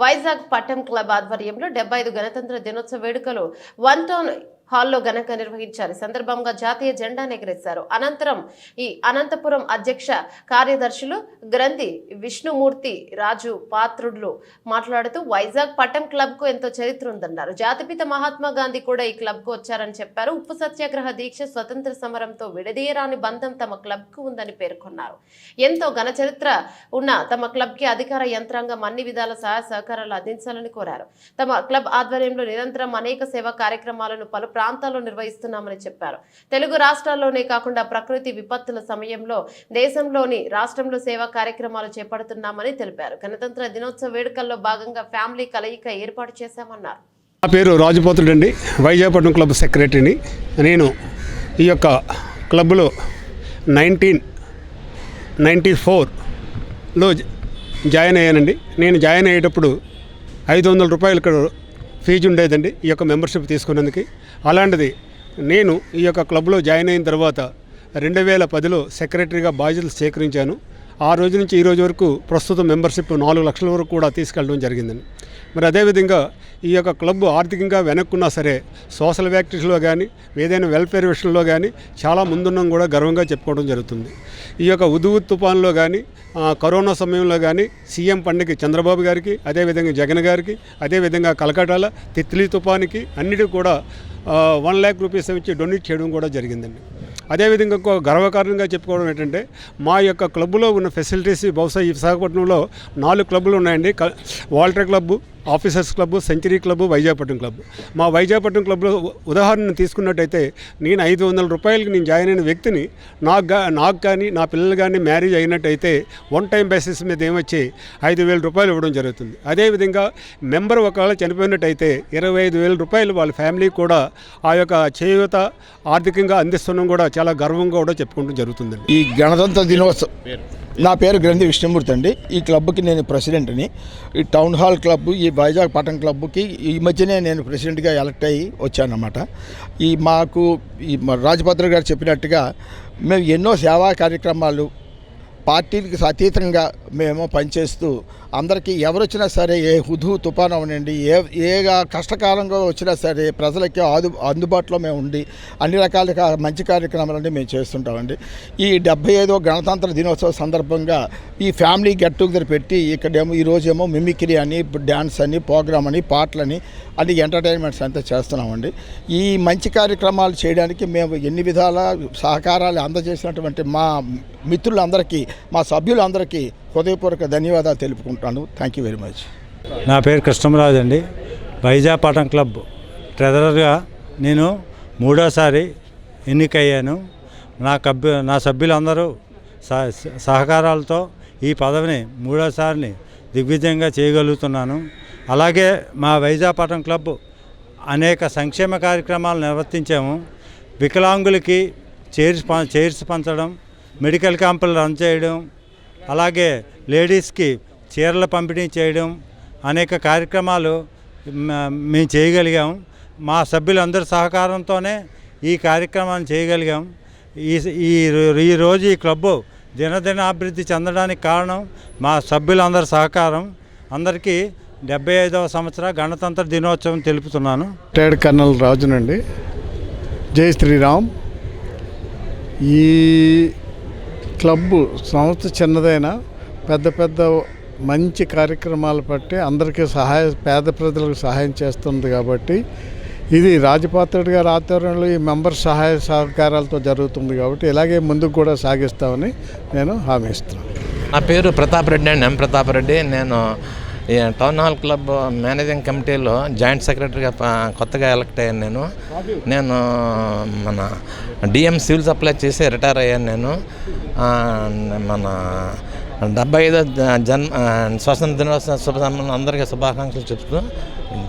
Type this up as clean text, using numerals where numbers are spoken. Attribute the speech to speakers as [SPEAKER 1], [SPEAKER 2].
[SPEAKER 1] వైజాగ్ పట్టం క్లబ్ ఆధ్వర్యంలో 75 గణతంత్ర దినోత్సవ వేడుకలు 1 టౌన్ హాల్లో ఘనంగా నిర్వహించారు. సందర్భంగా జాతీయ జెండాను ఎగరేశారు. అనంతరం ఈ అనంతపురం అధ్యక్ష కార్యదర్శులు గ్రంథి విష్ణుమూర్తి రాజు పాత్రుడులు మాట్లాడుతూ వైజాగ్ పట్టం క్లబ్ కు ఎంతో చరిత్ర ఉందన్నారు. జాతిపిత మహాత్మా గాంధీ కూడా ఈ క్లబ్ కు వచ్చారని చెప్పారు. ఉప్పు సత్యాగ్రహ దీక్ష, స్వతంత్ర సమరంతో విడదీయరాని బంధం తమ క్లబ్ కు ఉందని పేర్కొన్నారు. ఎంతో ఘన చరిత్ర ఉన్న తమ క్లబ్ కి అధికార యంత్రాంగం అన్ని విధాల సహాయ సహకారాలు అందించాలని కోరారు. తమ క్లబ్ ఆధ్వర్యంలో నిరంతరం అనేక సేవా కార్యక్రమాలను పలు ప్రాంతాల్లో నిర్వహిస్తున్నామని చెప్పారు. తెలుగు రాష్ట్రాల్లోనే కాకుండా ప్రకృతి విపత్తుల సమయంలో దేశంలోని రాష్ట్రంలో సేవా కార్యక్రమాలు చేపడుతున్నామని తెలిపారు. గణతంత్ర దినోత్సవ వేడుకల్లో భాగంగా ఫ్యామిలీ కలయిక ఏర్పాటు చేశామన్నారు.
[SPEAKER 2] నా పేరు రాజుపోతుడు అండి. వైజాగ్ క్లబ్ సెక్రటరీని. నేను ఈ యొక్క క్లబ్లో 1994లో జాయిన్ అయ్యానండి. నేను జాయిన్ అయ్యేటప్పుడు 500 రూపాయలు ఇక్కడ ఫీజు ఉండేదండి ఈ యొక్క మెంబర్షిప్ తీసుకున్నందుకు. అలాంటిది నేను ఈ యొక్క క్లబ్లో జాయిన్ అయిన తర్వాత 2010లో సెక్రటరీగా బాధ్యతలు స్వీకరించాను. ఆ రోజు నుంచి ఈ రోజు వరకు ప్రస్తుతం మెంబర్షిప్ 4 లక్షల వరకు కూడా తీసుకెళ్ళడం జరిగిందండి. మరి అదేవిధంగా ఈ యొక్క క్లబ్ ఆర్థికంగా వెనక్కున్నా సరే సోషల్ యాక్టివిటీస్లో కానీ ఏదైనా వెల్ఫేర్ విషయంలో కానీ చాలా ముందున్నాం కూడా గర్వంగా చెప్పుకోవడం జరుగుతుంది. ఈ యొక్క ఉదువు తుఫాన్లో కానీ కరోనా సమయంలో కానీ సీఎం పండుగకి చంద్రబాబు గారికి, అదేవిధంగా జగన్ గారికి, అదేవిధంగా కలకటాల తిత్లీ తుఫానికి అన్నిటికీ కూడా 1 లక్ష రూపీస్ ఇచ్చి డొనేట్ చేయడం కూడా జరిగిందండి. అదేవిధంగా ఇంకో గర్వకారణంగా చెప్పుకోవడం ఏంటంటే మా యొక్క క్లబ్లో ఉన్న ఫెసిలిటీస్ బహుశా ఈ విశాఖపట్నంలో 4 క్లబ్లు ఉన్నాయండి. Walter club, officers club, century club, Vizag club. మా వైజాగ్ క్లబ్లో ఉదాహరణ తీసుకున్నట్టయితే నేను 500 రూపాయలకి నేను జాయిన్ అయిన వ్యక్తిని నాకు కానీ నా పిల్లలు కానీ మ్యారేజ్ అయినట్టయితే 1 టైం బేసిస్ మీద ఏమొచ్చి 5,000 రూపాయలు ఇవ్వడం జరుగుతుంది. అదేవిధంగా మెంబర్ ఒకవేళ చనిపోయినట్టయితే 25,000 రూపాయలు వాళ్ళ ఫ్యామిలీ కూడా ఆ యొక్క చేయూత ఆర్థికంగా అందిస్తున్నాం కూడా చాలా గర్వంగా కూడా చెప్పుకోవడం జరుగుతుందండి.
[SPEAKER 3] ఈ గణతంత్ర దినోత్సవం నా పేరు గ్రంథి విష్ణుమూర్తి అండి. ఈ క్లబ్కి నేను ప్రెసిడెంట్ని. ఈ టౌన్ హాల్ క్లబ్, ఈ వైజాగ్ పట్టణ క్లబ్కి ఈ మధ్యనే నేను ప్రెసిడెంట్గా ఎలక్ట్ అయ్యి వచ్చానన్నమాట. మాకు రాజపత్ర గారు చెప్పినట్టుగా మేము ఎన్నో సేవా కార్యక్రమాలు పార్టీలకు అతీతంగా మేము పనిచేస్తూ అందరికీ ఎవరు వచ్చినా సరే, ఏ హుదూ తుఫాను అవనండి, ఏ కష్టకాలంగా వచ్చినా సరే ప్రజలకి అందుబాటులో మేము ఉండి అన్ని రకాలుగా మంచి కార్యక్రమాలన్నీ మేము చేస్తుంటామండి. ఈ 75వ గణతంత్ర దినోత్సవ సందర్భంగా ఈ ఫ్యామిలీ గెట్ టుగెదర్ పెట్టి ఇక్కడేమో ఈరోజేమో మిమిక్రీ అని, డ్యాన్స్ అని, ప్రోగ్రామ్ అని, పాటలని అన్ని ఎంటర్టైన్మెంట్స్ అంతా చేస్తున్నామండి. ఈ మంచి కార్యక్రమాలు చేయడానికి మేము ఎన్ని విధాల సహకారాలు అందజేసినటువంటి మా మిత్రులందరికీ, మా సభ్యులందరికీ హృదయపూర్వక ధన్యవాదాలు తెలుపుకుంటాను. Thank you very much.
[SPEAKER 4] నా పేరు కృష్ణరాజు అండి. వైజాగ్ పట్టణ క్లబ్ ట్రెజరర్గా నేను 3వసారి ఎన్నికయ్యాను. నా సభ్యులందరూ సహకారాలతో ఈ పదవిని 3వసారిని దిగ్విజయంగా చేయగలుగుతున్నాను. అలాగే మా వైజాగ్ పట్టణ క్లబ్ అనేక సంక్షేమ కార్యక్రమాలు నిర్వర్తించాము. వికలాంగులకి చైర్స్ పంచడం, మెడికల్ క్యాంపులు రన్ చేయడం, అలాగే లేడీస్కి చీరలు పంపిణీ చేయడం, అనేక కార్యక్రమాలు మేము చేయగలిగాం. మా సభ్యులందరి సహకారంతోనే ఈ కార్యక్రమాన్ని చేయగలిగాం. ఈరోజు ఈ క్లబ్బు దినదినాభివృద్ధి చెందడానికి కారణం మా సభ్యులందరి సహకారం. అందరికీ 75వ సంవత్సర గణతంత్ర దినోత్సవం తెలుపుతున్నాను.
[SPEAKER 5] రిటైర్డ్ కర్నల్ రాజునండి. జై శ్రీరామ్. ఈ క్లబ్బు సంస్థ చిన్నదైనా పెద్ద మంచి కార్యక్రమాలు పట్టి అందరికీ పేద ప్రజలకు సహాయం చేస్తుంది కాబట్టి ఇది రాజపాత్రుడి గారి ఆధ్వర్యంలో ఈ మెంబర్ సహాయ సహకారాలతో జరుగుతుంది కాబట్టి ఇలాగే ముందుకు కూడా సాగిస్తామని నేను హామీ ఇస్తున్నాను.
[SPEAKER 6] నా పేరు ప్రతాప్ రెడ్డి అండి. ప్రతాప్ రెడ్డి. నేను ఈ టౌన్ హాల్ క్లబ్ మేనేజింగ్ కమిటీలో జాయింట్ సెక్రటరీగా కొత్తగా ఎలక్ట్ అయ్యాను. నేను మన డిఎం సివిల్ సప్లై చేసి రిటైర్ అయ్యాను. నేను మన 75వ స్వాతంత్ర దినోత్సవ అందరికీ శుభాకాంక్షలు చెప్తూ